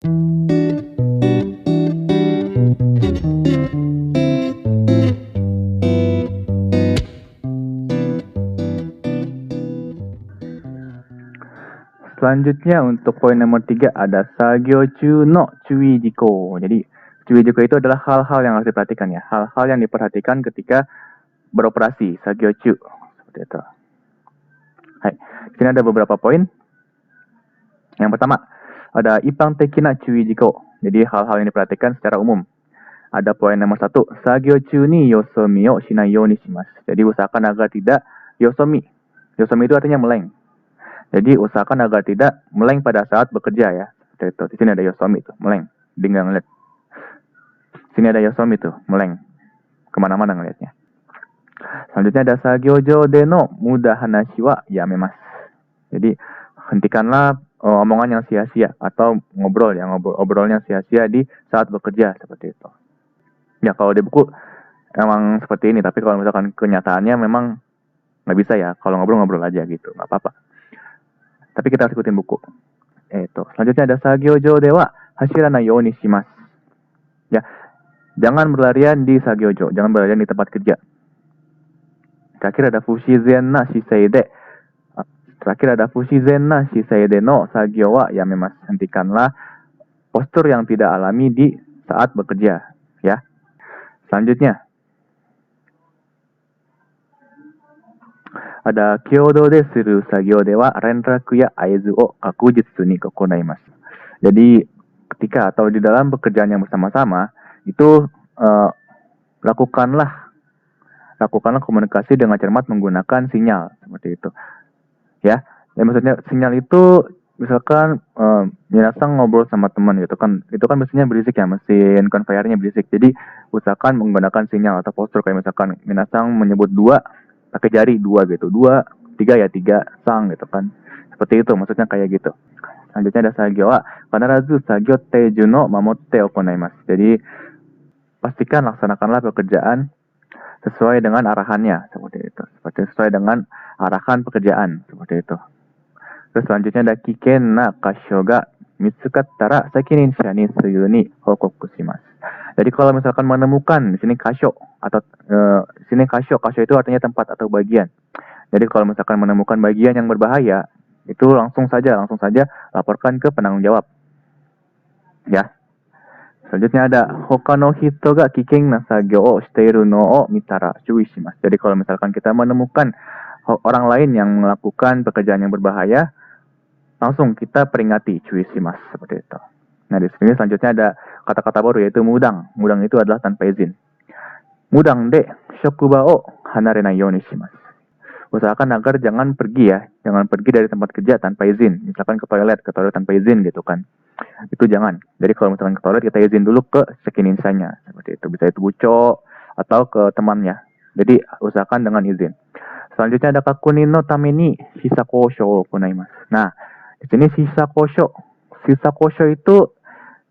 Selanjutnya untuk poin nomor 3 ada sagyochu no cui jiko. Jadi cui jiko itu adalah hal-hal yang harus diperhatikan ya. Hal-hal yang diperhatikan ketika beroperasi sagyochu. Seperti itu. Hai. Di sini ada beberapa poin. Yang pertama, ada ipang tekina cui jiko. Jadi hal-hal yang diperhatikan secara umum. Ada poin nomor 1, sagyochu ni yosomi o shinai you ni shimasu. Jadi usahakan agar tidak yosomi. Yosomi itu artinya meleng. Jadi usahakan agar tidak meleng pada saat bekerja ya. Seperti itu. Di sini ada yosomi tuh, meleng. Dengan ngeliat. Sini ada yosomi tuh, meleng. Kemana-mana ngeliatnya. Selanjutnya ada sagyojo de no muda hanashi wa yamemasu. Jadi hentikanlah omongan yang sia-sia atau obrolnya sia-sia di saat bekerja seperti itu. Ya kalau di buku emang seperti ini, tapi kalau misalkan kenyataannya memang nggak bisa ya. Kalau ngobrol aja gitu, nggak apa-apa. Tapi kita harus ikutin buku. Selanjutnya ada sagyojo dewa hashiranai you ni shimasu. Ya, jangan berlarian di sagyojo, jangan berlarian di tempat kerja. Terakhir ada fushizen na shisei de no sagyo wa yamemasu. Hentikanlah postur yang tidak alami di saat bekerja, ya. Selanjutnya ada kyodo de suru sagyo de wa renraku ya aizu o kakujitsu ni kokonaimasu. Jadi ketika atau di dalam pekerjaan yang bersama-sama itu lakukanlah komunikasi dengan cermat menggunakan sinyal seperti itu. Ya, maksudnya sinyal itu misalkan minasang ngobrol sama teman gitu kan, itu kan mesinnya berisik ya, mesin konveyornya berisik. Jadi usahakan menggunakan sinyal atau postur kayak misalkan minasang menyebut 2 pakai jari 2 gitu, 2, 3 ya 3 sang gitu kan. Seperti itu maksudnya kayak gitu. Selanjutnya ada sagyo wa kanarazu sagyo teiju no mamotte okonaimasu. Jadi pastikan laksanakanlah pekerjaan sesuai dengan arahannya seperti itu. Sesuai dengan arahan pekerjaan seperti itu. Terus selanjutnya ada kiken na kasho ga mitsukattara sakininsha ni suyu ni hokoku shimasu. Jadi kalau misalkan menemukan di sini kasho atau di sini kasho itu artinya tempat atau bagian. Jadi kalau misalkan menemukan bagian yang berbahaya, itu langsung saja laporkan ke penanggung jawab. Ya. Selanjutnya ada hoka no hito ga kiken na sagyo o shiteiru no o mitara cui shimasu. Jadi kalau misalkan kita menemukan orang lain yang melakukan pekerjaan yang berbahaya, langsung kita peringati cui shimasu seperti itu. Nah, di sini selanjutnya ada kata-kata baru yaitu mudang. Mudang itu adalah tanpa izin. Mudang de shokuba o hanarenai you ni shimasu. Usahakan agar jangan pergi dari tempat kerja tanpa izin. Misalkan ke toilet tanpa izin gitu kan. Itu jangan. Jadi kalau misalkan ke toilet kita izin dulu ke sekininsanya. Seperti itu. Bisa itu buco atau ke temannya. Jadi usahakan dengan izin. Selanjutnya ada kakunin no tame ni hisakosho o konaimasu. Nah, di sini hisakosho itu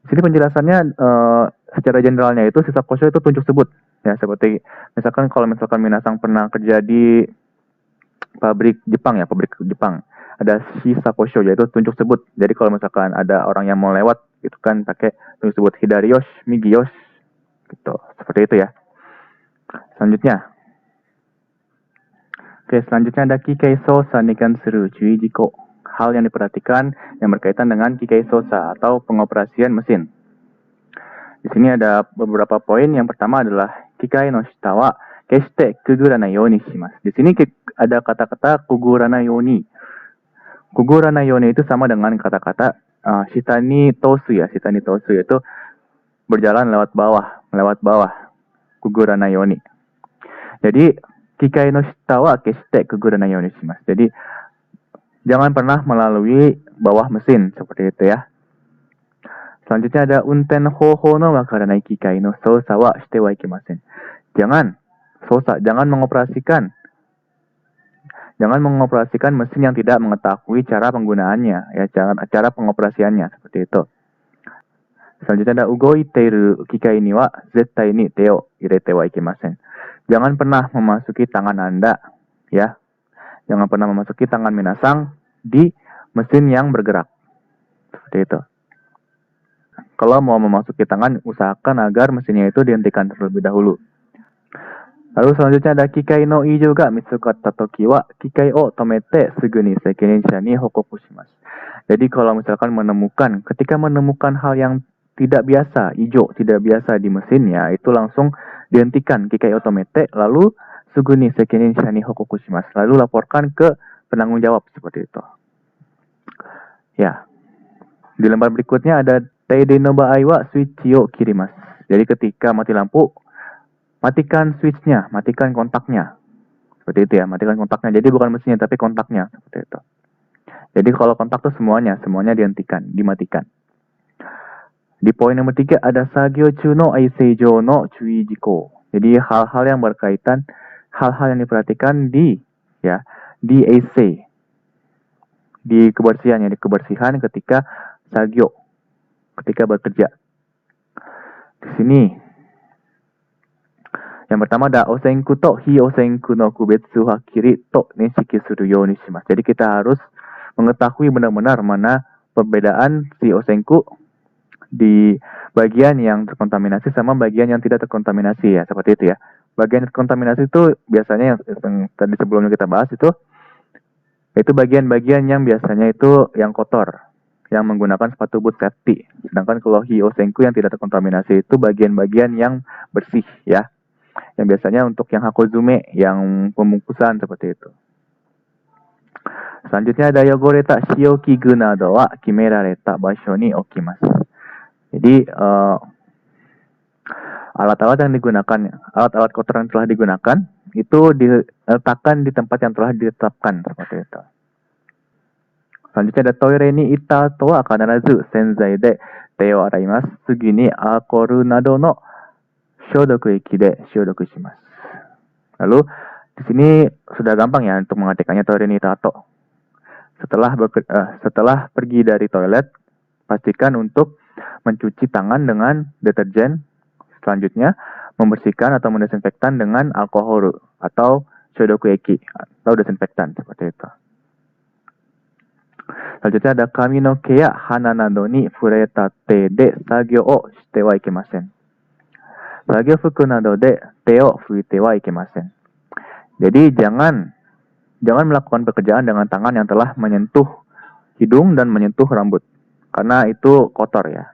di sini penjelasannya secara generalnya itu hisakosho itu tunjuk sebut. Ya, seperti misalkan kalau minasang pernah kerja di pabrik Jepang. Ada hisakosho yaitu tunjuk sebut. Jadi kalau misalkan ada orang yang mau lewat gitu kan pakai tunjuk sebut hidariyosh, migiyosh gitu. Seperti itu ya. Selanjutnya ada kikai sosa nikan suru cui jiko. Hal yang diperhatikan yang berkaitan dengan kikai sosa atau pengoperasian mesin. Di sini ada beberapa poin. Yang pertama adalah kikai no shita wa keshite kuguranai you ni shimasu. Di sini ada kata-kata kuguranai you ni. Kuguranai you ni itu sama dengan kata-kata shita ni tosu ya. Shita ni tosu itu berjalan lewat bawah. Kuguranai you ni. Jadi kikai no shita wa keshite kuguranai you ni shimasu. Jadi jangan pernah melalui bawah mesin seperti itu ya. Selanjutnya ada unten hoho no wakaranai kikai no sousa wa shite wa ikimasen. Jangan mengoperasikan mesin yang tidak mengetahui cara penggunaannya ya, cara pengoperasiannya seperti itu. Selanjutnya ada ugoiteiru kikai ni wa zettai ni te o irete wa ikimasen. Jangan pernah memasuki tangan Anda ya. Jangan pernah memasuki tangan minasang di mesin yang bergerak. Seperti itu. Kalau mau memasuki tangan, usahakan agar mesinnya itu dihentikan terlebih dahulu. Lalu selanjutnya ada kikai no ijo ga mitsukatta toki wa kikai o tomete sugu ni sekininsha ni hokoku shimasu. Jadi kalau misalkan ketika menemukan hal yang tidak biasa, ijo, tidak biasa di mesinnya, itu langsung dihentikan kikai o tomete, lalu sugu ni sekininsha ni hokoku shimasu. Lalu laporkan ke penanggung jawab seperti itu. Ya. Di lembar berikutnya ada teide no ba'ai wa switch o kirimasu. Jadi ketika mati lampu, matikan switchnya, matikan kontaknya. Seperti itu ya, matikan kontaknya. Jadi bukan mesinnya, tapi kontaknya. Seperti itu. Jadi kalau kontak tuh semuanya dihentikan, dimatikan. Di poin nomor 3 ada sagyo chu no aiseijo no chui jiko. Jadi hal-hal yang berkaitan, hal-hal yang diperhatikan di AC, di kebersihan ketika sagyo, ketika bekerja. Di sini yang pertama ada osenku to hi osenku no kubetsu hakiri to nishiki suru you ni shimasu. Jadi kita harus mengetahui benar-benar mana perbedaan si osenku di bagian yang terkontaminasi sama bagian yang tidak terkontaminasi ya, seperti itu ya. Bagian terkontaminasi itu biasanya yang tadi sebelumnya kita bahas itu bagian-bagian yang biasanya itu yang kotor, yang menggunakan sepatu boot safety. Sedangkan kalau hi osenku yang tidak terkontaminasi itu bagian-bagian yang bersih ya. Yang biasanya untuk yang hakozume, yang pembungkusan seperti itu. Selanjutnya ada yogoreta shiokigu nado wa kimerareta basho ni okimasu. Jadi alat-alat yang digunakan, alat-alat kotor yang telah digunakan itu diletakkan di tempat yang telah ditetapkan seperti itu. Selanjutnya ada toire ni ita to wa kanarazu senzai de te o araimasu. Tsugi ni alkohol nado no shodoku eki de shodoku shimasu. Lalu di sini sudah gampang ya untuk mengartikannya toire ni tato. Setelah pergi dari toilet, pastikan untuk mencuci tangan dengan deterjen. Selanjutnya membersihkan atau mendesinfektan dengan alkohol atau shodoku eki atau desinfektan seperti itu. Selanjutnya ada kami no ke ya hana nado ni fureta te de sagyo o shite wa ikemasen. Sagyo fuku nado de te o fuite wa ikemasen. Jadi jangan melakukan pekerjaan dengan tangan yang telah menyentuh hidung dan menyentuh rambut, karena itu kotor ya.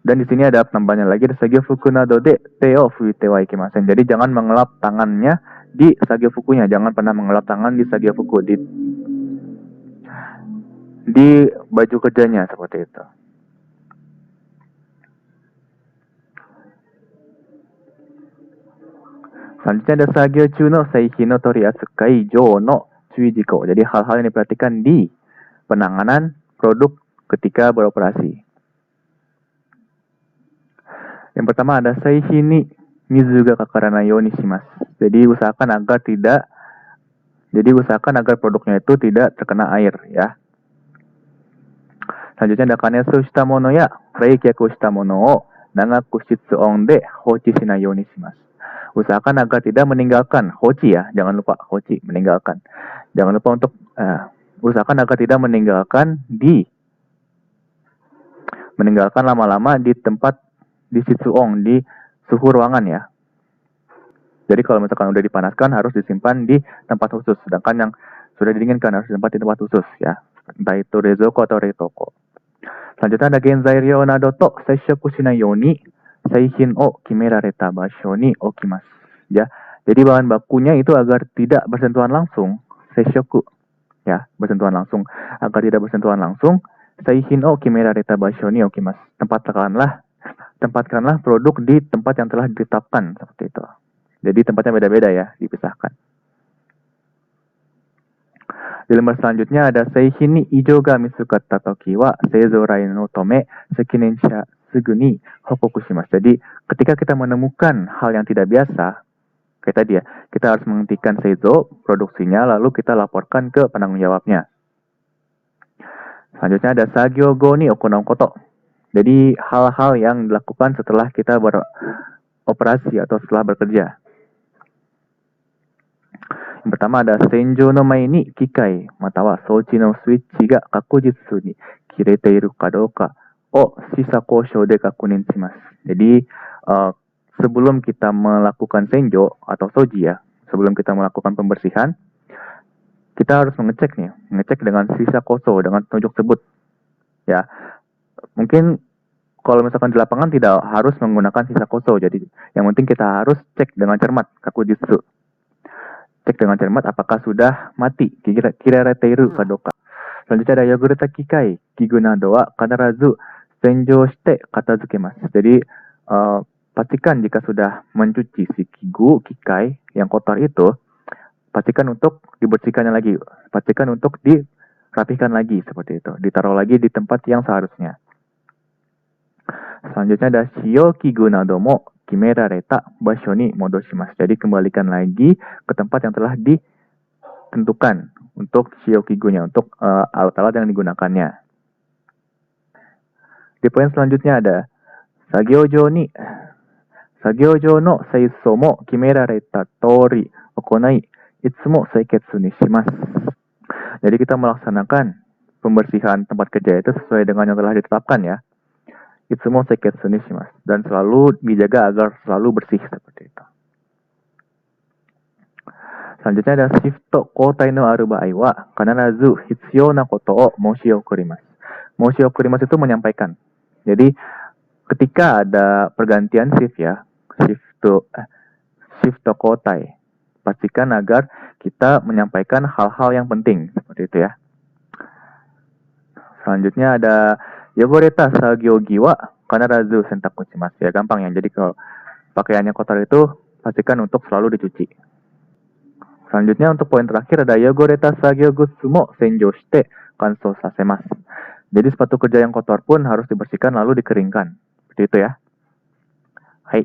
Dan di sini ada tambahnya lagi, sagyo fuku nado de te o fuite wa ikemasen. Jadi jangan mengelap tangannya di sagyo fukunya, jangan pernah mengelap tangan di sagyo fuku, di baju kerjanya seperti itu. Selanjutnya ada sagyo chu no seihi no tori atsukai jou no chui jiko. Jadi hal-hal yang diperhatikan di penanganan produk ketika beroperasi. Yang pertama ada seihi ni mizu ga kakaranai you ni shimasu. Jadi usahakan agar produknya itu tidak terkena air ya. Selanjutnya ada kanetsu shita mono ya freikyaku shita mono o nagaku shitsu on de hochi shinai you ni shimasu. Usahakan agar tidak meninggalkan hochi ya, jangan lupa hochi, meninggalkan. Jangan lupa untuk usahakan agar tidak meninggalkan lama-lama di tempat di shitsuong, di suhu ruangan ya. Jadi kalau misalkan udah dipanaskan harus disimpan di tempat khusus, sedangkan yang sudah didinginkan harus disimpan di tempat khusus ya. Entah itu rezoko atau reitoko. Selanjutnya ada genzai ryo nado to seishoku shinai you ni seihin o kimerareta basho ni okimasu. Ya. Jadi bahan bakunya itu agar tidak bersentuhan langsung, seishoku ya, bersentuhan langsung. Agar tidak bersentuhan langsung, seihin o kimerareta basho ni okimasu. Tempatkanlah produk di tempat yang telah ditetapkan seperti itu. Jadi tempatnya beda-beda ya, dipisahkan. Di lembar selanjutnya ada seihin ni ijo ga mitsukatta toki wa seizorai no tome sekininsha sugu ni hokoku shimasu. Jadi ketika kita menemukan hal yang tidak biasa, kayak tadi ya, kita harus menghentikan seizo produksinya, lalu kita laporkan ke penanggung jawabnya. Selanjutnya ada sagyo go ni okonau koto. Jadi hal-hal yang dilakukan setelah kita beroperasi atau setelah bekerja. Yang pertama ada senjo no mai ni kikai matawa souchi no switch ga kakujitsu ni kirete iru ka douka o shisako shou de kakunin shimasu. Jadi sebelum kita melakukan senjo atau soji ya, sebelum kita melakukan pembersihan, kita harus mengecek dengan shisako shou, dengan petunjuk sebut. Ya, mungkin kalau misalkan di lapangan tidak harus menggunakan shisako shou, jadi yang penting kita harus cek dengan cermat kakujutsu. Cek dengan cermat apakah sudah mati, kirareteiru kadoka. Selanjutnya ada yogureta kikai, kigu nado wa kanarazu senjo shite katazukimasu. Jadi pastikan jika sudah mencuci si kikai yang kotor itu, pastikan untuk dibersihkannya lagi, pastikan untuk dirapikan lagi seperti itu, ditaruh lagi di tempat yang seharusnya. Selanjutnya ada shio kigu nado mo kimerareta basho ni modoshimasu. Jadi kembalikan lagi ke tempat yang telah ditentukan untuk shio kigunya, untuk alat-alat yang digunakannya. Di poin selanjutnya ada sagyo no seiso mo kimerareta tori okonai itsumo seiketsu ni shimasu. Jadi kita melaksanakan pembersihan tempat kerja itu sesuai dengan yang telah ditetapkan ya. Itsumo seiketsu ni shimasu, dan selalu dijaga agar selalu bersih seperti itu. Selanjutnya ada shifto koutai no aru baai wa kanarazu hitsuyou na koto o moshi okurimasu. Moshi okurimasu itu menyampaikan. Jadi ketika ada pergantian shift ya, shifto koutai, pastikan agar kita menyampaikan hal-hal yang penting seperti itu ya. Selanjutnya ada yogoreta sagyogi wa kanarazu sentaku shimasu. Ya gampang ya. Jadi kalau pakaiannya kotor itu pastikan untuk selalu dicuci. Selanjutnya untuk poin terakhir ada yogoreta sagyogutsu mo senjo shite kanso sasemasu. Jadi sepatu kerja yang kotor pun harus dibersihkan lalu dikeringkan. Seperti itu ya. Hai.